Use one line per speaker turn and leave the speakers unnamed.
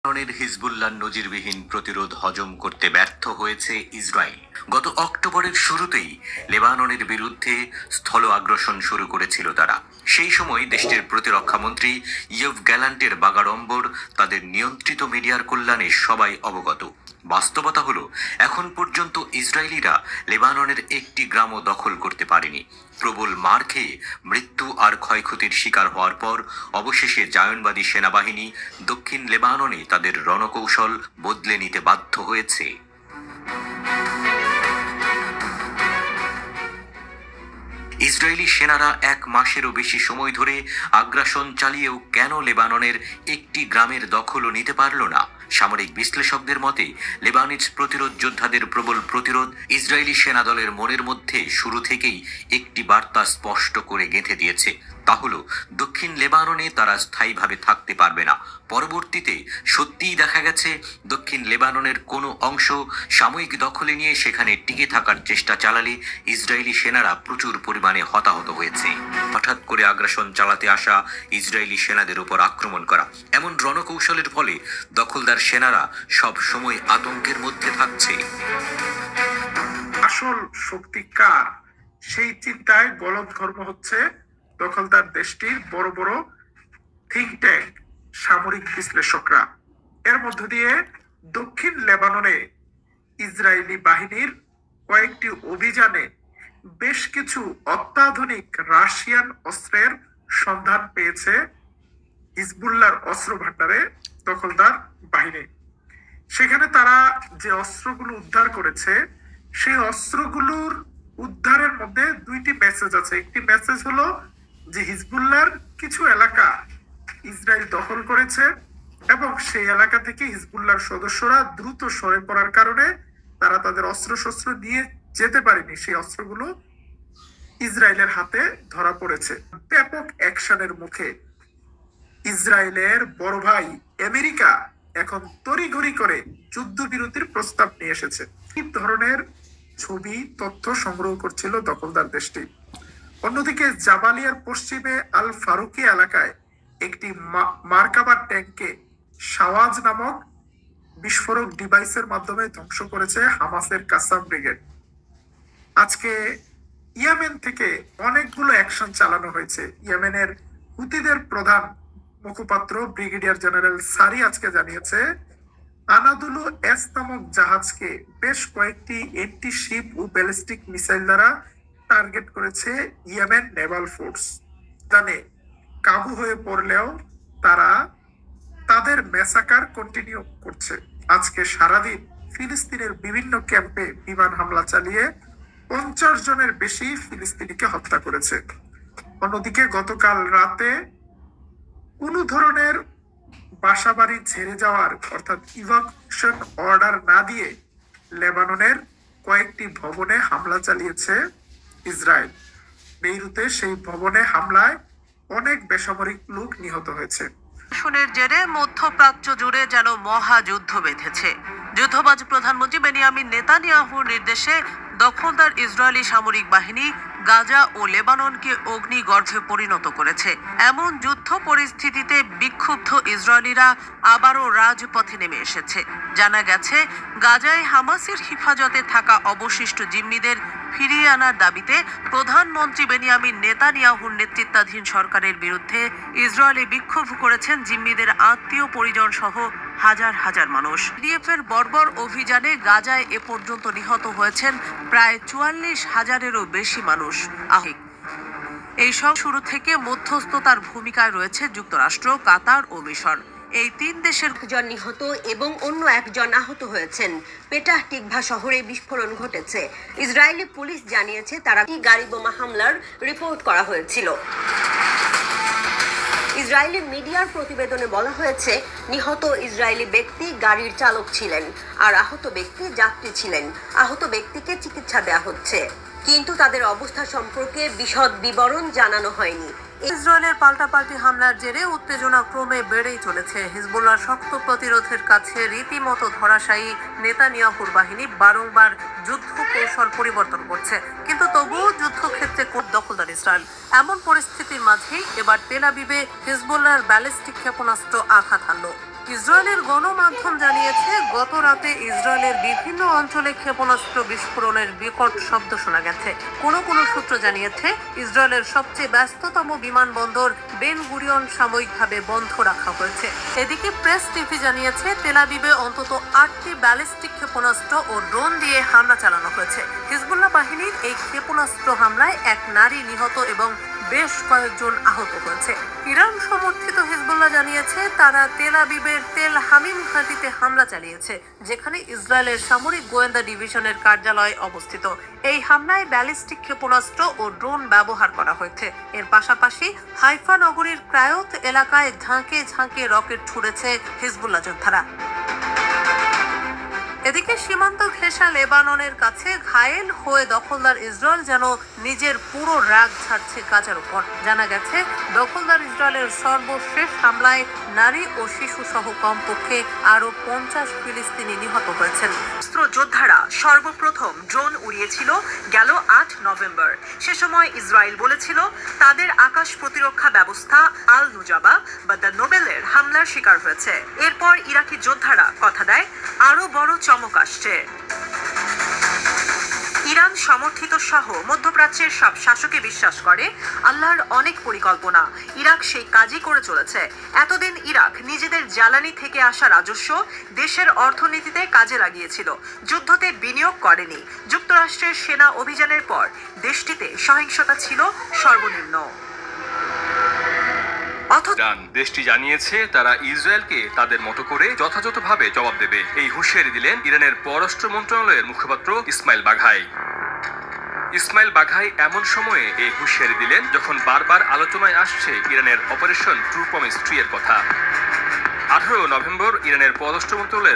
লেবাননের হিজবুল্লাহর নজিরবিহীন প্রতিরোধ হজম করতে ব্যর্থ হয়েছে ইসরায়েল। গত অক্টোবরের শুরুতেই লেবাননের বিরুদ্ধে স্থল আগ্রাসন শুরু করেছিল তারা। সেই সময় দেশটির প্রতিরক্ষামন্ত্রী ইয়োভ গ্যালান্টের বাগাড়ম্বর তাদের নিয়ন্ত্রিত মিডিয়ার কল্যাণে সবাই অবগত। বাস্তবতা হলো, এখন পর্যন্ত ইসরায়েলিরা লেবাননের একটি গ্রামও দখল করতে পারেনি। প্রবল মার খেয়ে মৃত্যু আর ক্ষয়ক্ষতির শিকার হওয়ার পর অবশেষে জায়নবাদী সেনাবাহিনী দক্ষিণ লেবাননে তাদের রণকৌশল বদলে নিতে বাধ্য হয়েছে। ইসরায়েলি সেনারা 1 মাসেরও বেশি সময় ধরে আগ্রাসন চালিয়েও কেন লেবাননের একটি গ্রামের দখলও নিতে পারল না? সামরিক বিশ্লেষকদের মতে, লেবানিজ প্রতিরোধ যোদ্ধাদের প্রবল প্রতিরোধ ইসরায়েলি সেনাদলের মনের মধ্যে শুরু থেকেই একটি বার্তা স্পষ্ট করে গেঁথে দিয়েছে। তা হলো, দক্ষিণ লেবাননে তারা স্থায়ীভাবে থাকতে পারবে না। পরবর্তীতে সত্যিই দেখা গেছে, দক্ষিণ লেবাননের কোনো অংশ সাময়িক দখলে নিয়ে সেখানে টিকে থাকার চেষ্টা চালালে ইসরায়েলি সেনারা প্রচুর পরিমাণে হতাহত হয়েছে। হঠাৎ করে আগ্রাসন চালাতে আসা ইসরায়েলি সেনাদের উপর আক্রমণ করা, এমন রণকৌশলের ফলে দখলদার সেনারা সব সময় আতঙ্কের মধ্যে থাকছে।
আসল শক্তি কার, সেই চিন্তায় গলদঘর্ম হচ্ছে দখলদার দেশটির বড় বড় থিঙ্ক ট্যাঙ্ক, সামরিক বিশ্লেষকরা। এর মধ্য দিয়ে দক্ষিণ লেবাননে ইসরায়েলি বাহিনীর কয়েকটি অভিযানে বেশ কিছু অত্যাধুনিক রাশিয়ান অস্ত্রের সন্ধান পেয়েছে হিজবুল্লাহর অস্ত্র ভান্ডারে দখলদার বাহিনী। সেখানে তারা যে অস্ত্রগুলো উদ্ধার করেছে, সেই অস্ত্রগুলোর উদ্ধারের মধ্যে দুইটি মেসেজ আছে। একটি মেসেজ হলো যে হিজবুল্লাহর কিছু এলাকা ইসরায়েল দখল করেছে এবং সেই এলাকা থেকে হিজবুল্লাহর সদস্যরা দ্রুত সরে পড়ার কারণে তারা তাদের অস্ত্রশস্ত্র নিয়ে যেতে পারেনি। সেই অস্ত্রগুলো ইসরায়েলের হাতে ধরা পড়েছে। ব্যাপক অ্যাকশনের মুখে ইসরায়েলের বড় ভাই আমেরিকা এখন তড়িঘড়ি করে যুদ্ধবিরতির প্রস্তাব নিয়ে এসেছে। এই ধরনের ছবি তথ্য সংগ্রহ করছিল দখলদার দেশটি। অন্যদিকে জাবালিয়ার পশ্চিমে আল ফারুকি এলাকায় একটি মার্কাবা ট্যাঙ্কে শাওয়াজ নামক বিস্ফোরক ডিভাইসের মাধ্যমে ধ্বংস করেছে হামাসের কাসাম ব্রিগেড। আজকে ইয়েমেন থেকে অনেকগুলো অ্যাকশন চালানো হয়েছে। ইয়েমেনের হুতিদের প্রধান মুখপাত্র ব্রিগেডিয়ার জেনারেল সারি আজকে জানিয়েছে, আনাদুলু এস নামক জাহাজকে বেশ কয়েকটি এন্টি শিপ ও ব্যালিস্টিক মিসাইল দ্বারা টার্গেট করেছে ইয়েমেন নেভাল ফোর্স। জানে কাবু হয়ে পড়লেও তারা তাদের ম্যাসাকার কন্টিনিউ করছে। আজকে সারাদিন ফিলিস্তিনের বিভিন্ন ক্যাম্পে বিমান হামলা চালিয়ে 50 জনের বেশি ফিলিস্তিনিকে হত্যা করেছে। অন্যদিকে গতকাল রাতে কোনো ধরনের বাসাবাড়ি ছেড়ে যাওয়ার অর্থাৎ ইভাকুয়েশন অর্ডার না দিয়ে লেবাননের কয়েকটি ভবনে হামলা চালিয়েছে ইসরায়েল। বেইরুতে সেই ভবনে হামলায় অনেক বেসামরিক লোক নিহত হয়েছে।
আগ্রাসনের জেরে মধ্যপ্রাচ্য জুড়ে যেন মহাযুদ্ধ বেঁধেছে। যুদ্ধবাজ প্রধানমন্ত্রী বেনিয়ামিন নেতানিয়াহুর নির্দেশে দখলদার ইসরায়েলি সামরিক বাহিনী গাজা ও লেবাননকে অগ্নিগর্ভে পরিণত করেছে। এমন যুদ্ধ পরিস্থিতিতে বিক্ষুব্ধ ইসরায়েলিরা আবারও রাজপথে নেমে এসেছে। জানা গেছে, গাজায় হামাসের হিফাজতে থাকা অবশিষ্ট জিম্মিদের ফিরিয়ে আনার দাবিতে প্রধানমন্ত্রী বেনিয়ামিন নেতানিয়াহুর নেতৃত্বাধীন সরকারের বিরুদ্ধে ইসরায়েলে বিক্ষোভ করেছেন জিম্মিদের আত্মীয় পরিজন সহ হাজার হাজার মানুষ। ডিএফের বর্বর অভিযানে গাজায় এ পর্যন্ত নিহত হয়েছেন প্রায় 44,000-এরও বেশি মানুষ। এই সব শুরু থেকে মধ্যস্থতার ভূমিকায় রয়েছে যুক্তরাষ্ট্র, কাতার ও মিশর। এই 3 দেশের
একজন নিহত এবং অন্য একজন আহত হয়েছেন। পেটাহ টিকভা শহরে বিস্ফোরণ ঘটেছে। ইসরায়েলি পুলিশ জানিয়েছে তারা গাড়ি বোমা হামলার রিপোর্ট করা হয়েছিল। ইসরায়েলি মিডিয়ার প্রতিবেদনে বলা হয়েছে, নিহত ইসরায়েলি ব্যক্তি গাড়ির চালক ছিলেন আর আহত ব্যক্তি যাত্রী ছিলেন। আহত ব্যক্তিকে চিকিৎসা দেওয়া হচ্ছে, কিন্তু তাদের অবস্থা সম্পর্কে বিশদ বিবরণ জানানো হয়নি।
ইসরায়েলের পাল্টাপাল্টি হামলার জেরে উত্তেজনা ক্রমে বেড়েই চলেছে। হিজবুল্লাহর শক্ত প্রতিরোধের কাছে রীতিমতো ধরাশায়ী নেতানিয়াহুর বাহিনী বারংবার যুদ্ধ কৌশল পরিবর্তন করছে, কিন্তু তবুও যুদ্ধক্ষেত্রে দখলদার ইসরায়েল। এমন পরিস্থিতির মাঝেই এবার তেল আবিবে হিজবুল্লাহর ব্যালিস্টিক ক্ষেপণাস্ত্র আঘাত হানল। ইসরায়েলের গণমাধ্যম জানিয়েছে গত রাতে ইসরায়েলের বিভিন্ন অঞ্চলে ক্ষেপণাস্ত্র বিস্ফোরণের বিকট শব্দ শোনা গেছে। কোনো কোনো সূত্র জানিয়েছে ইসরায়েলের সবচেয়ে ব্যস্ততম বিমানবন্দর বেন গুরিয়ন সাময়িকভাবে বন্ধ রাখা হয়েছে। এদিকে প্রেস টিভি জানিয়েছে তেল আবিবে অন্তত 8টি ব্যালিস্টিক ক্ষেপণাস্ত্র ও ড্রোন দিয়ে হামলা চালানো হয়েছে। হিজবুল্লাহ বাহিনীর এই ক্ষেপণাস্ত্র হামলায় এক নারী নিহত এবং বেশ কয়েকজন আহত হয়েছে। ইরান সমর্থিত হিজবুল্লাহ জানিয়েছে তারা তেল আবিবের তেল হামিম ঘাঁটিতে হামলা চালিয়েছে, যেখানে ইসরায়েলের সামরিক গোয়েন্দা ডিভিশনের কার্যালয় অবস্থিত। এই হামলায় ব্যালিস্টিক ক্ষেপণাস্ত্র ও ড্রোন ব্যবহার করা হয়েছে। এর পাশাপাশি হাইফা নগরীর ক্রায়ত এলাকায় ঝাঁকে ঝাঁকে রকেট ছুড়েছে হিজবুল্লাহ যোদ্ধারা। এদিকে সীমান্ত ঘেঁষা লেবাননের কাছে ঘায়েল হয়ে দখলদার ইসরায়েল যেন নিজের পুরো রাগ ছাড়ছে গাজার উপর। জানা গেছে দখলদার ইসরায়েলের সর্বশেষ হামলায় নারী ও শিশু সহ কমপক্ষে আরো 50 ফিলিস্তিনি নিহত হয়েছেন।
অস্ত্র যোদ্ধারা সর্বপ্রথম ড্রোন উড়িয়েছিল গেল 8 নভেম্বর। সে সময় ইসরায়েল বলেছিল তাদের আকাশ প্রতিরক্ষা ব্যবস্থা আল নুজাবা বা দ্য নোবেলের হামলার শিকার হয়েছে। এরপর ইরাকি যোদ্ধারা কথা দেয় আরো বড় চমক আসছে। ইরান সমর্থিত সহ মধ্যপ্রাচ্যের সব শাসকই বিশ্বাস করে আল্লাহর অনেক পরিকল্পনা, ইরাক সেই কাজই করে চলেছে। এতদিন ইরাক নিজেদের জ্বালানি থেকে আসা রাজস্ব দেশের অর্থনীতিতে কাজে লাগিয়েছিল, যুদ্ধতে বিনিয়োগ করেনি। যুক্তরাষ্ট্রের সেনা অভিযানের পর দেশটিতে সহিংসতা ছিল সর্বনিম্ন।
ইরান দেশটি জানিয়েছে তারা ইসরায়েলকে তাদের মতো করে যথাযথভাবে জবাব দেবে। এই হুঁশিয়ারি দিলেন ইরানের পররাষ্ট্র মন্ত্রণালয়ের মুখপাত্র ইসমাইল বাঘাই। ইসমাইল বাঘাই এমন সময়ে এই হুঁশিয়ারি দিলেন যখন বারবার আলোচনায় আসছে ইরানের অপারেশন ট্রু প্রমিস 3 এর কথা। 18 নভেম্বর ইরানের পররাষ্ট্র মন্ত্রণালয়ের